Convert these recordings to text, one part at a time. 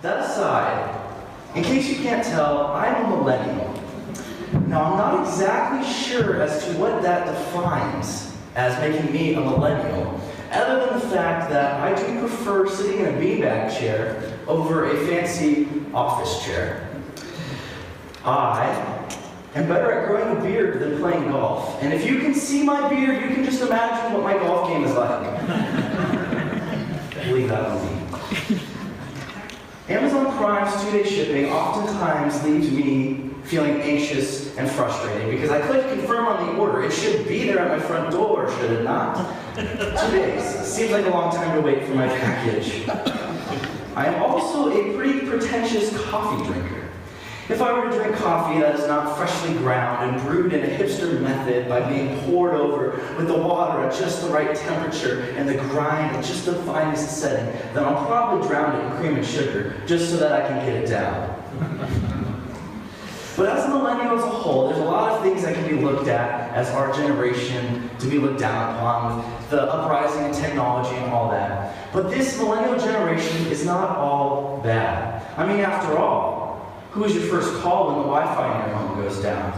That aside, in case you can't tell, I'm a millennial. Now, I'm not exactly sure as to what that defines as making me a millennial, other than the fact that I do prefer sitting in a beanbag chair over a fancy office chair. I am better at growing a beard than playing golf. And if you can see my beard, you can just imagine what my golf game is like. Leave that on me. Amazon Prime's 2-day shipping oftentimes leaves me feeling anxious and frustrated because I click confirm on the order. It should be there at my front door, should it not? 2 days. Seems like a long time to wait for my package. I am also a pretty pretentious coffee drinker. If I were to drink coffee that is not freshly ground and brewed in a hipster method by being poured over with the water at just the right temperature and the grind at just the finest setting, then I'll probably drown it in cream and sugar just so that I can get it down. But as a millennial as a whole, there's a lot of things that can be looked at as our generation to be looked down upon with the uprising in technology and all that. But this millennial generation is not all bad. I mean, after all, who is your first call when the Wi-Fi in your home goes down?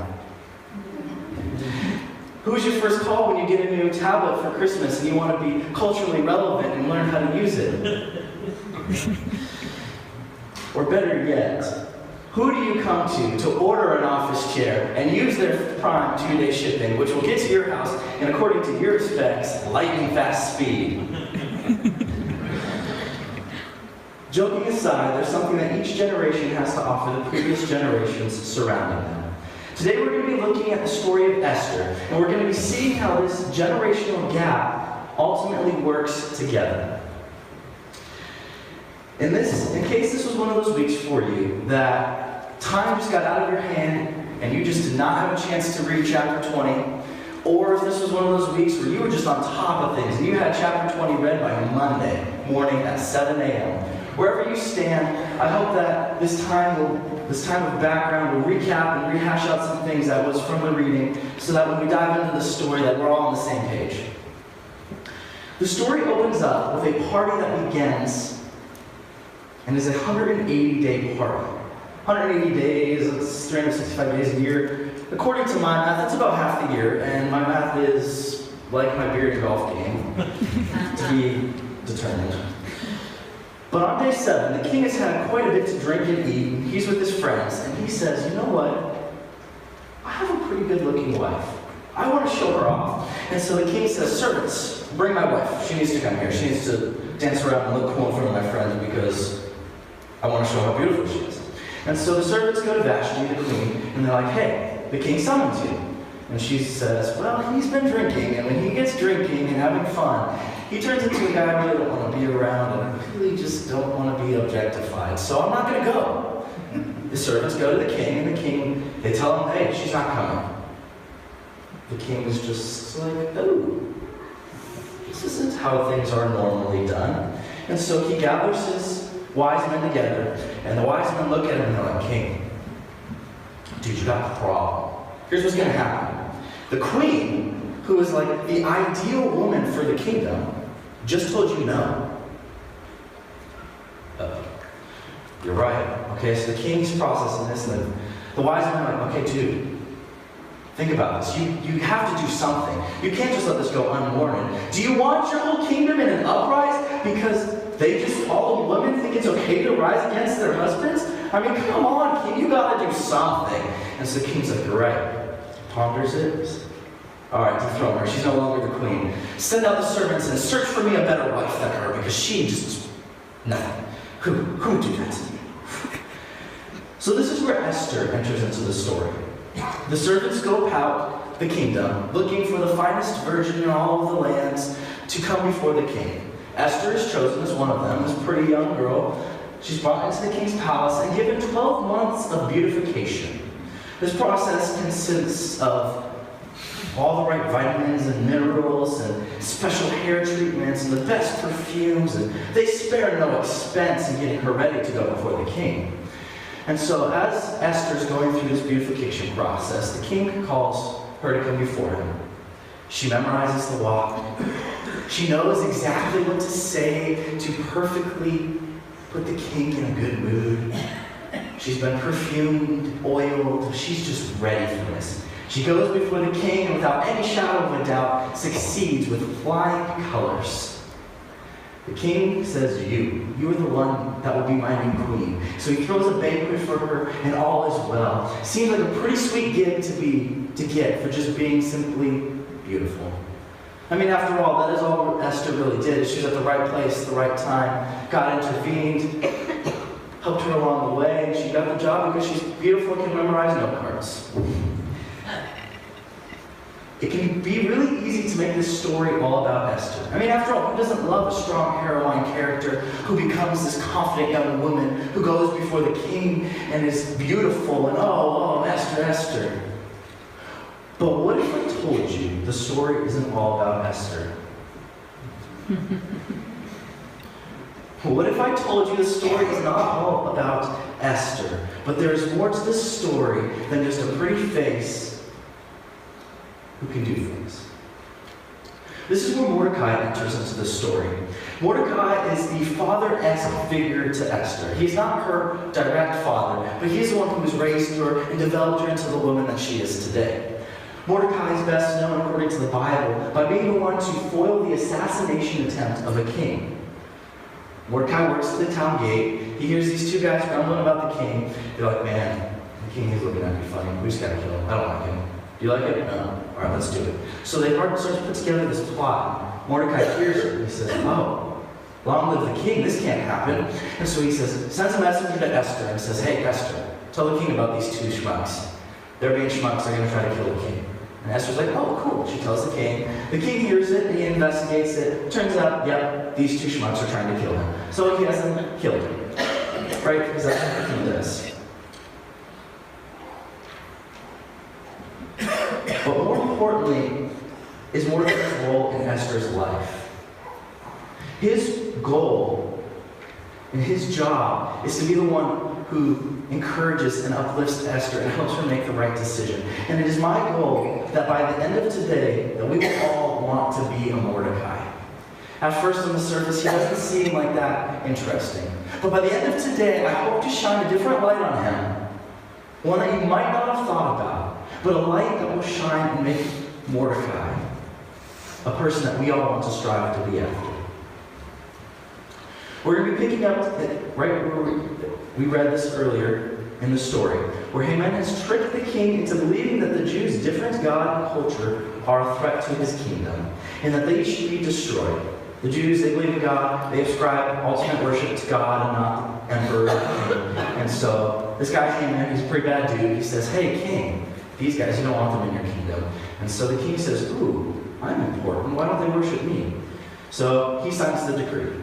Who is your first call when you get a new tablet for Christmas and you want to be culturally relevant and learn how to use it? Or better yet, who do you come to order an office chair and use their Prime 2-day shipping, which will get to your house in, according to your specs, lightning fast speed? Joking aside, there's something that each generation has to offer the previous generations surrounding them. Today we're going to be looking at the story of Esther, and we're going to be seeing how this generational gap ultimately works together. In case this was one of those weeks for you that time just got out of your hand and you just did not have a chance to read chapter 20, or if this was one of those weeks where you were just on top of things and you had chapter 20 read by Monday morning at 7 a.m., wherever you stand, I hope that this time of background will recap and rehash out some things that was from the reading so that when we dive into the story that we're all on the same page. The story opens up with a party that begins and is a 180-day party. 180 days, it's 365 days a year. According to my math, that's about half the year, and my math is like my beard and golf game, to be determined. But on day 7, the king has had quite a bit to drink and eat, and he's with his friends, and he says, you know what? I have a pretty good-looking wife. I want to show her off. And so the king says, servants, bring my wife. She needs to come here. She needs to dance around and look cool in front of my friends because I want to show how beautiful she is. And so the servants go to Vashti, the queen, and they're like, hey, the king summons you. And she says, well, he's been drinking, and when he gets drinking and having fun, he turns into a guy I really don't want to be around, and I really just don't want to be objectified, so I'm not going to go. The servants go to the king, and the king, they tell him, hey, she's not coming. The king is just like, oh, this isn't how things are normally done. And so he gathers his wise men together, and the wise men look at him and they're like, king, dude, you got a problem. Here's what's going to happen. The queen, who is like the ideal woman for the kingdom, just told you no. You're right. Okay, so the king's processing this, and the wise men are like, okay, dude, think about this. You have to do something. You can't just let this go unwarranted. Do you want your whole kingdom in an uprising because they just, all the women think it's okay to rise against their husbands? I mean, come on, king, you gotta do something. And so the king's like, you're right. Ponders it. All right, dethrone her. She's no longer the queen. Send out the servants and search for me a better wife than her, because she just, nothing. Who would do that to me? So this is where Esther enters into the story. The servants go about the kingdom, looking for the finest virgin in all of the lands to come before the king. Esther is chosen as one of them, this pretty young girl. She's brought into the king's palace and given 12 months of beautification. This process consists of all the right vitamins and minerals and special hair treatments and the best perfumes, and they spare no expense in getting her ready to go before the king. And so as Esther's going through this beautification process, the king calls her to come before him. She memorizes the law. She knows exactly what to say to perfectly put the king in a good mood. She's been perfumed, oiled. She's just ready for this. She goes before the king and without any shadow of a doubt succeeds with flying colors. The king says, you are the one that will be my new queen. So he throws a banquet for her and all is well. Seems like a pretty sweet gig to get for just being simply beautiful. I mean, after all, that is all Esther really did. She was at the right place at the right time. God intervened, helped her along the way, and she got the job because she's beautiful and can memorize note cards. It can be really easy to make this story all about Esther. I mean, after all, who doesn't love a strong heroine character who becomes this confident young woman who goes before the king and is beautiful and oh, Esther, Esther. But what if I told you the story isn't all about Esther? What if I told you the story is not all about Esther, but there's more to this story than just a pretty face who can do things? This is where Mordecai enters into the story. Mordecai is the father-esque figure to Esther. He's not her direct father, but he's the one who has raised her and developed her into the woman that she is today. Mordecai is best known, according to the Bible, by being the one to foil the assassination attempt of a king. Mordecai works at the town gate. He hears these two guys grumbling about the king. They're like, man, the king is looking at me funny. We just gotta kill him. I don't like him. Do you like it? No. All right, let's do it. So they start to put together this plot. Mordecai hears it. He says, oh, long live the king. This can't happen. And so he says, sends a messenger to Esther and says, hey, Esther, tell the king about these two schmucks. They're being schmucks. They're going to try to kill the king. And Esther's like, oh, cool. She tells the king. The king hears it. He investigates it. Turns out, yep, these two schmucks are trying to kill him. So he has them killed him. Right? Because that's what the king does. But more importantly is Mordecai's role in Esther's life. His goal and his job is to be the one who encourages and uplifts Esther and helps her make the right decision. And it is my goal that by the end of today, that we will all want to be a Mordecai. At first on the surface, he doesn't seem like that interesting. But by the end of today, I hope to shine a different light on him. One that you might not have thought about, but a light that will shine and make Mordecai a person that we all want to strive to be after. We're going to be picking up right where we read this earlier in the story, where Haman has tricked the king into believing that the Jews' different God and culture are a threat to his kingdom, and that they should be destroyed. The Jews, they believe in God, they ascribe ultimate worship to God and not the emperor. And so this guy Haman, he's a pretty bad dude, he says, hey king, these guys, you don't want them in your kingdom. And so the king says, ooh, I'm important, why don't they worship me? So he signs the decree.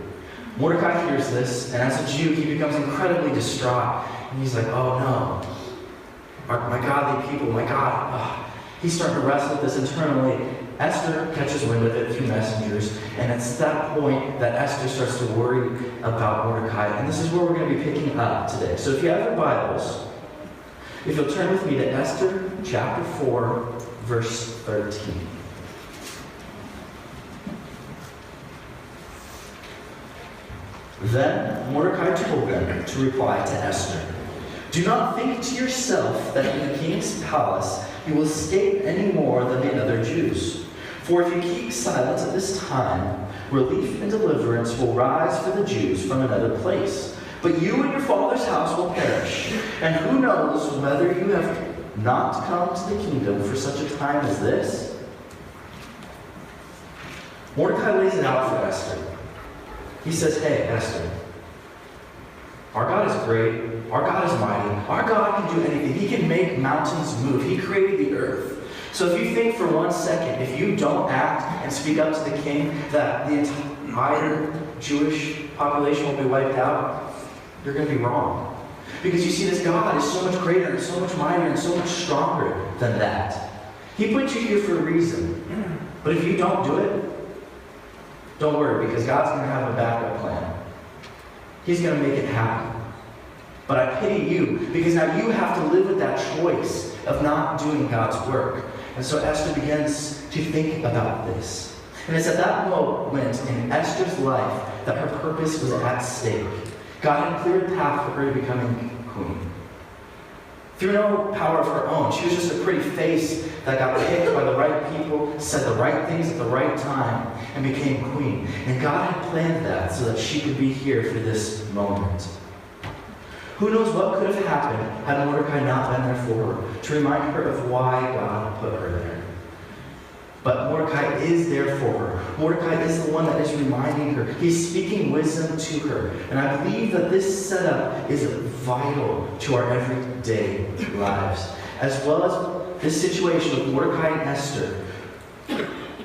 Mordecai hears this, and as a Jew, he becomes incredibly distraught. And he's like, oh no, my godly people, my God. Oh. He's starting to wrestle with this internally. Esther catches wind of it through messengers, and it's that point that Esther starts to worry about Mordecai. And this is where we're going to be picking up today. So if you have your Bibles, if you'll turn with me to Esther chapter 4, verse 13. Then Mordecai told them to reply to Esther, do not think to yourself that in the king's palace you will escape any more than the other Jews. For if you keep silent at this time, relief and deliverance will rise for the Jews from another place. But you and your father's house will perish. And who knows whether you have not come to the kingdom for such a time as this? Mordecai lays it out for Esther. He says, hey, Esther, our God is great. Our God is mighty. Our God can do anything. He can make mountains move. He created the earth. So if you think for 1 second, if you don't act and speak up to the king, that the entire Jewish population will be wiped out, you're going to be wrong. Because you see, this God is so much greater and so much mightier and so much stronger than that. He put you here for a reason. But if you don't do it, don't worry, because God's going to have a backup plan. He's going to make it happen. But I pity you, because now you have to live with that choice of not doing God's work. And so Esther begins to think about this. And it's at that moment in Esther's life that her purpose was at stake. God had cleared a path for her to becoming queen. Through no power of her own. She was just a pretty face that got picked by the right people, said the right things at the right time, and became queen. And God had planned that so that she could be here for this moment. Who knows what could have happened had Mordecai not been there for her, to remind her of why God put her there. But Mordecai is there for her. Mordecai is the one that is reminding her. He's speaking wisdom to her. And I believe that this setup is vital to our everyday lives. As well as this situation with Mordecai and Esther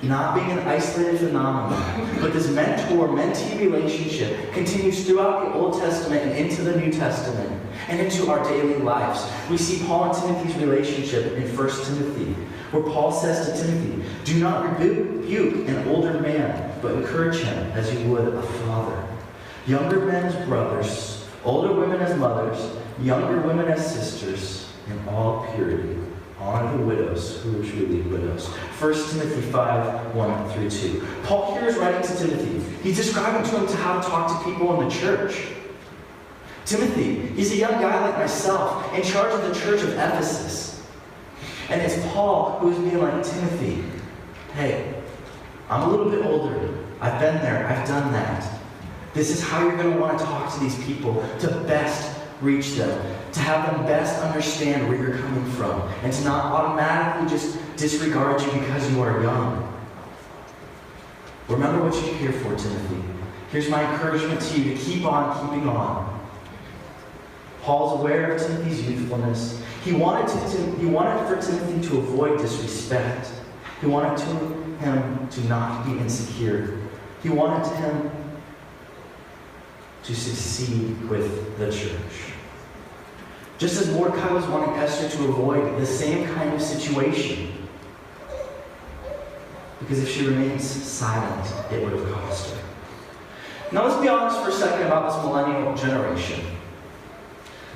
not being an isolated phenomenon, but this mentor-mentee relationship continues throughout the Old Testament and into the New Testament and into our daily lives. We see Paul and Timothy's relationship in 1 Timothy, where Paul says to Timothy, "Do not rebuke an older man, but encourage him as you would a father. Younger men as brothers, older women as mothers, younger women as sisters, in all purity. Honor the widows who are truly widows." 1 Timothy 5, 1-2. Paul here is writing to Timothy. He's describing to him how to talk to people in the church. Timothy, he's a young guy like myself, in charge of the church of Ephesus. And it's Paul who is being like, Timothy, hey, I'm a little bit older. I've been there. I've done that. This is how you're going to want to talk to these people to best reach them, to have them best understand where you're coming from, and to not automatically just disregard you because you are young. Remember what you're here for, Timothy. Here's my encouragement to you to keep on keeping on. Paul's aware of Timothy's youthfulness. He wanted for Timothy to avoid disrespect. He wanted him to not be insecure. He wanted him to succeed with the church. Just as Mordecai was wanting Esther to avoid the same kind of situation. Because if she remains silent, it would have cost her. Now let's be honest for a second about this millennial generation.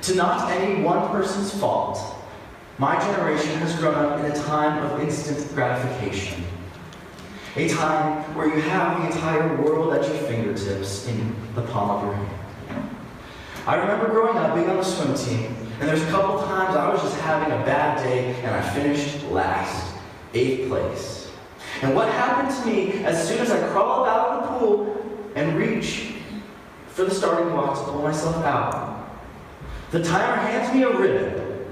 To not any one person's fault, my generation has grown up in a time of instant gratification. A time where you have the entire world at your fingertips in the palm of your hand. I remember growing up being on the swim team, and there's a couple times I was just having a bad day and I finished last, 8th place. And what happened to me as soon as I crawled out of the pool and reached for the starting block to pull myself out? The timer hands me a ribbon.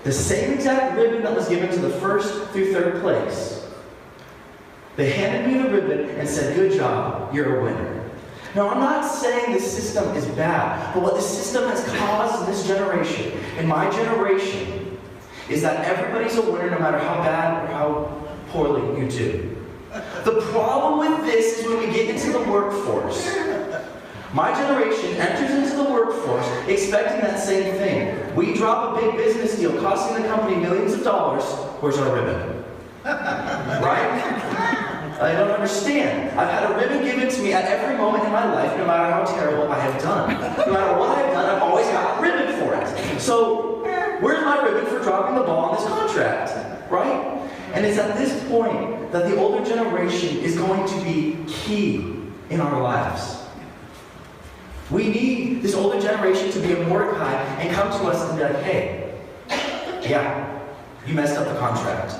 The same exact ribbon that was given to the 1st through 3rd place. They handed me the ribbon and said, "Good job, you're a winner." Now, I'm not saying the system is bad, but what the system has caused in this generation, in my generation, is that everybody's a winner no matter how bad or how poorly you do. The problem with this is when we get into the workforce. My generation enters into the workforce expecting that same thing. We drop a big business deal costing the company millions of dollars. Where's our ribbon? Right? I don't understand. I've had a ribbon given to me at every moment in my life, no matter how terrible I have done. No matter what I've done, I've always got a ribbon for it. So, where's my ribbon for dropping the ball on this contract? Right? And it's at this point that the older generation is going to be key in our lives. We need this older generation to be a Mordecai and come to us and be like, hey, yeah, you messed up the contract.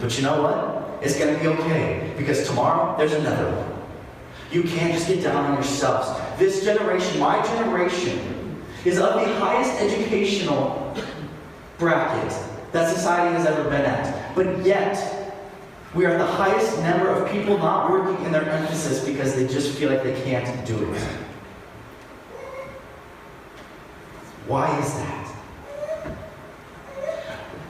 But you know what? It's going to be okay, because tomorrow there's another one. You can't just get down on yourselves. This generation, my generation, is of the highest educational bracket that society has ever been at. But yet, we are the highest number of people not working in their emphasis because they just feel like they can't do it. Why is that?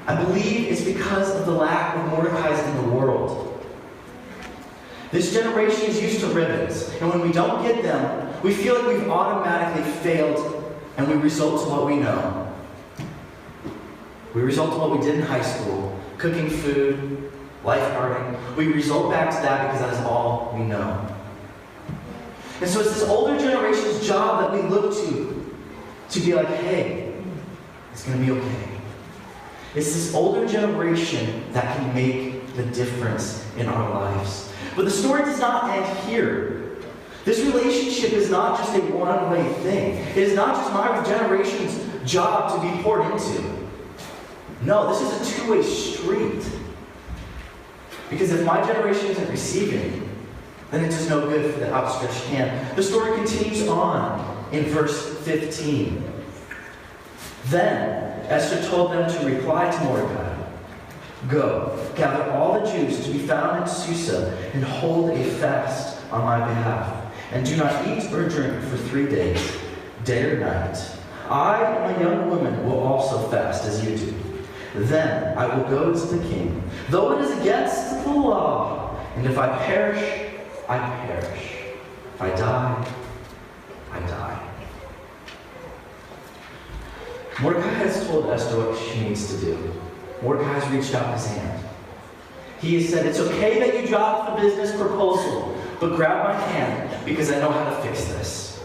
I believe it's because of the lack of Mordecais in the world. This generation is used to ribbons, and when we don't get them, we feel like we've automatically failed, and we result to what we know. We result to what we did in high school, cooking food, lifeguarding. We result back to that because that is all we know. And so it's this older generation's job that we look to be like, hey, it's going to be okay. It's this older generation that can make the difference in our lives. But the story does not end here. This relationship is not just a one-way thing. It is not just my generation's job to be poured into. No, this is a two-way street. Because if my generation isn't receiving, then it does no good for the outstretched hand. The story continues on in verse 15. Then Esther told them to reply to Mordecai, "Go, gather all the Jews to be found in Susa and hold a fast on my behalf. And do not eat or drink for 3 days, day or night. I and my young women will also fast as you do. Then I will go to the king, though it is against the law. And if I perish, I perish. If I die, I die." Mordecai has told Esther what she needs to do. Mordecai has reached out his hand. He has said, "It's okay that you dropped the business proposal, but grab my hand because I know how to fix this."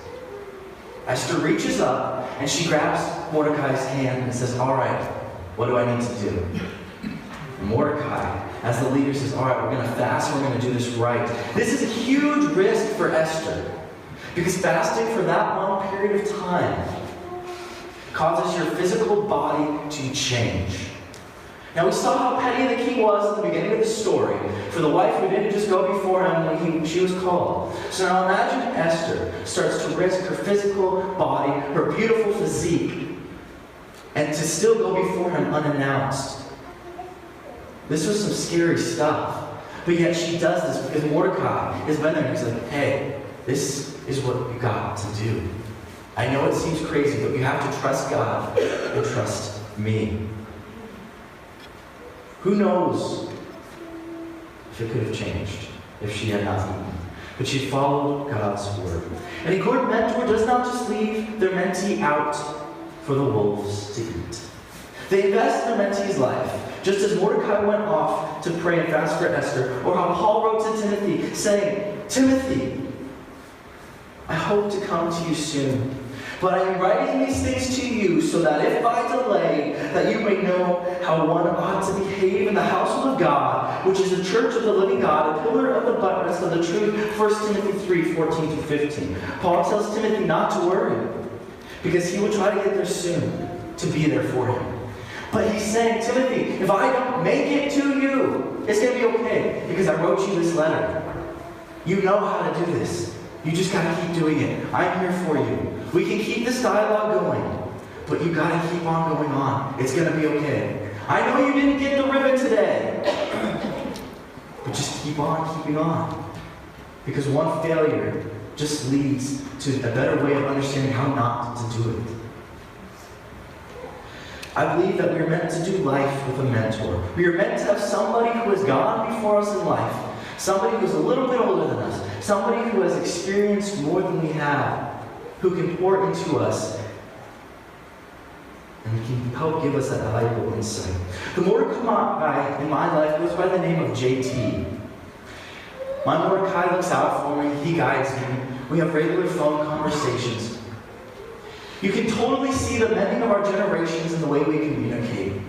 Esther reaches up and she grabs Mordecai's hand and says, "All right, what do I need to do?" And Mordecai, as the leader, says, "All right, we're going to fast and we're going to do this right." This is a huge risk for Esther because fasting for that long period of time causes your physical body to change. Now, we saw how petty the king was at the beginning of the story for the wife who didn't just go before him when she was called. So now imagine Esther starts to risk her physical body, her beautiful physique, and to still go before him unannounced. This was some scary stuff. But yet she does this because Mordecai has been there and he's like, "Hey, this is what you got to do. I know it seems crazy, but you have to trust God and trust me." Who knows if it could have changed if she had not eaten. But she followed God's word. And a good mentor does not just leave their mentee out for the wolves to eat. They invest in their mentee's life, just as Mordecai went off to pray and fast for Esther, or how Paul wrote to Timothy, saying, "Timothy, I hope to come to you soon. But I am writing these things to you so that if I delay, that you may know how one ought to behave in the household of God, which is the church of the living God, a pillar of the buttress of the truth." 1 Timothy 3:14-15. Paul tells Timothy not to worry, because he will try to get there soon, to be there for him. But he's saying, "Timothy, if I don't make it to you, it's going to be okay, because I wrote you this letter. You know how to do this. You just got to keep doing it. I'm here for you. We can keep this dialogue going, but you got to keep on going on. It's going to be okay. I know you didn't get the ribbon today, but just keep on keeping on. Because one failure just leads to a better way of understanding how not to do it." I believe that we are meant to do life with a mentor. We are meant to have somebody who has gone before us in life, somebody who is a little bit older than us, somebody who has experienced more than we have, who can pour into us and can help give us that valuable insight. The Mordecai in my life goes by the name of JT. My Mordecai looks out for me, he guides me, we have regular phone conversations. You can totally see the mending of our generations in the way we communicate.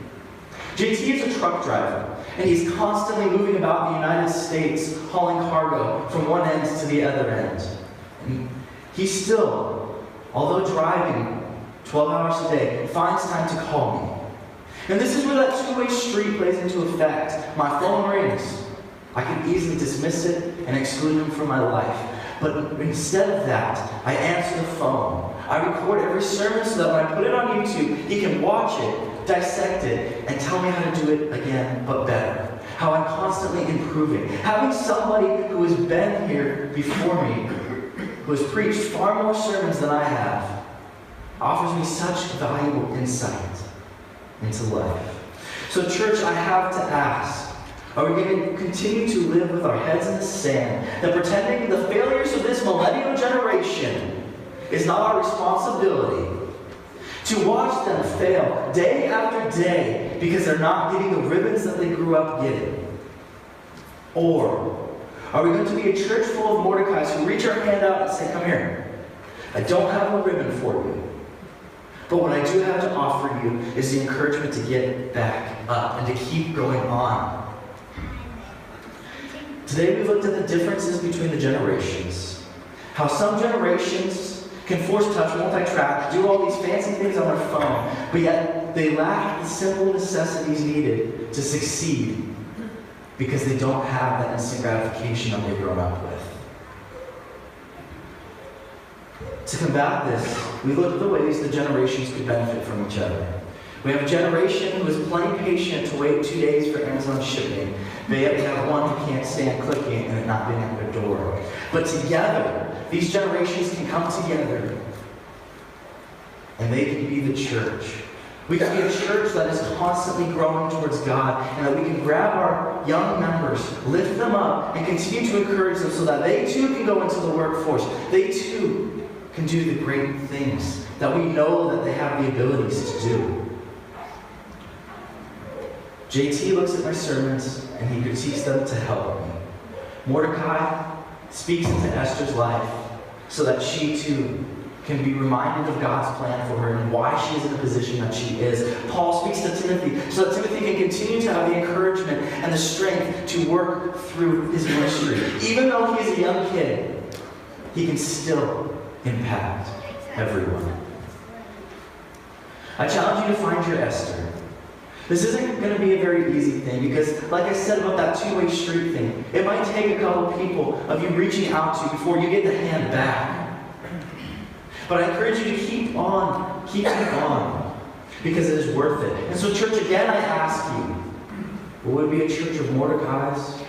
JT is a truck driver, and he's constantly moving about the United States, hauling cargo from one end to the other end. And he still, although driving 12 hours a day, finds time to call me. And this is where that two-way street plays into effect. My phone rings. I can easily dismiss it and exclude him from my life. But instead of that, I answer the phone. I record every sermon so that when I put it on YouTube, he can watch it, dissect it, and tell me how to do it again, but better. How I'm constantly improving. Having somebody who has been here before me, who has preached far more sermons than I have, offers me such valuable insight into life. So church, I have to ask, are we going to continue to live with our heads in the sand, that pretending the failures of this millennial generation is not our responsibility, to watch them fail day after day because they're not getting the ribbons that they grew up getting? Or are we going to be a church full of Mordecais who reach our hand out and say, "Come here, I don't have a ribbon for you, but what I do have to offer you is the encouragement to get back up and to keep going on"? Today we looked at the differences between the generations. How some generations can force touch, multi-track, do all these fancy things on their phone, but yet they lack the simple necessities needed to succeed because they don't have that instant gratification that they've grown up with. To combat this, we look at the ways the generations could benefit from each other. We have a generation who is plenty patient to wait 2 days for Amazon shipping, but yet we have one who can't stand clicking and it not being at their door. But together, these generations can come together and they can be the church. We can be a church that is constantly growing towards God, and that we can grab our young members, lift them up, and continue to encourage them so that they too can go into the workforce. They too can do the great things that we know that they have the abilities to do. JT looks at my sermons and he critiques them to help me. Mordecai speaks into Esther's life so that she too can be reminded of God's plan for her and why she is in the position that she is. Paul speaks to Timothy so that Timothy can continue to have the encouragement and the strength to work through his ministry. Even though he is a young kid, he can still impact everyone. I challenge you to find your Esther. This isn't going to be a very easy thing because, like I said about that two-way street thing, it might take a couple people of you reaching out to before you get the hand back. But I encourage you to keep on, because it is worth it. And so, church, again, I ask you, will it be a church of Mordecai's,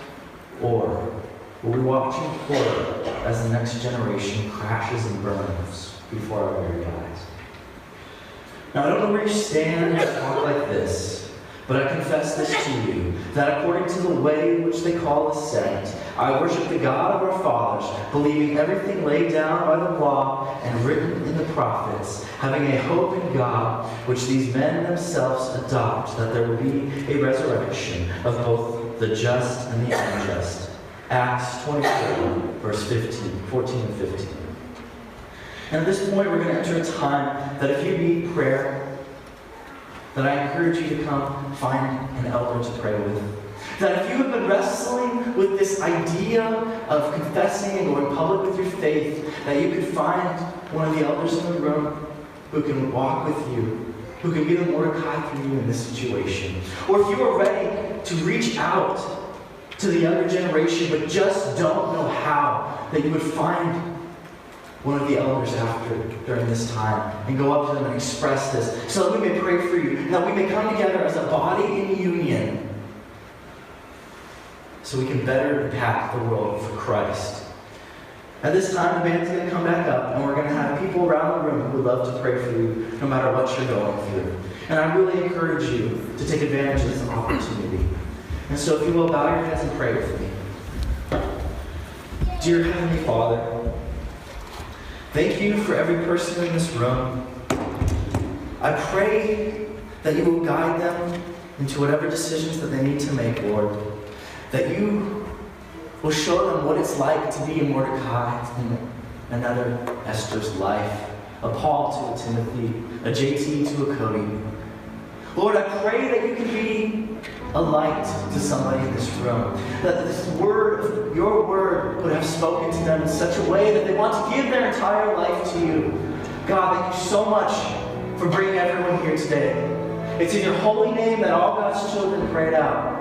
or will we watch in horror as the next generation crashes and burns before our very eyes? Now, I don't know where you stand and talk like this, but I confess this to you, that according to the way which they call a sect, I worship the God of our fathers, believing everything laid down by the law and written in the prophets, having a hope in God, which these men themselves adopt, that there will be a resurrection of both the just and the unjust. Acts 24, verse 14 and 15. And at this point, we're going to enter a time that if you need prayer, that I encourage you to come find an elder to pray with. That if you have been wrestling with this idea of confessing and going public with your faith, that you could find one of the elders in the room who can walk with you, who can be the Mordecai for you in this situation. Or if you are ready to reach out to the younger generation but just don't know how, that you would find one of the elders during this time and go up to them and express this so that we may pray for you, and that we may come together as a body in union so we can better impact the world for Christ. At this time, the band's going to come back up, and we're going to have people around the room who would love to pray for you no matter what you're going through. And I really encourage you to take advantage of this opportunity. And so if you will, bow your heads and pray with me. Dear Heavenly Father, thank you for every person in this room. I pray that you will guide them into whatever decisions that they need to make, Lord. That you will show them what it's like to be a Mordecai in another Esther's life, a Paul to a Timothy, a JT to a Cody. Lord, I pray that you can be a light to somebody in this room. That this word, your word, would have spoken to them in such a way that they want to give their entire life to you. God, thank you so much for bringing everyone here today. It's in your holy name that all God's children prayed out.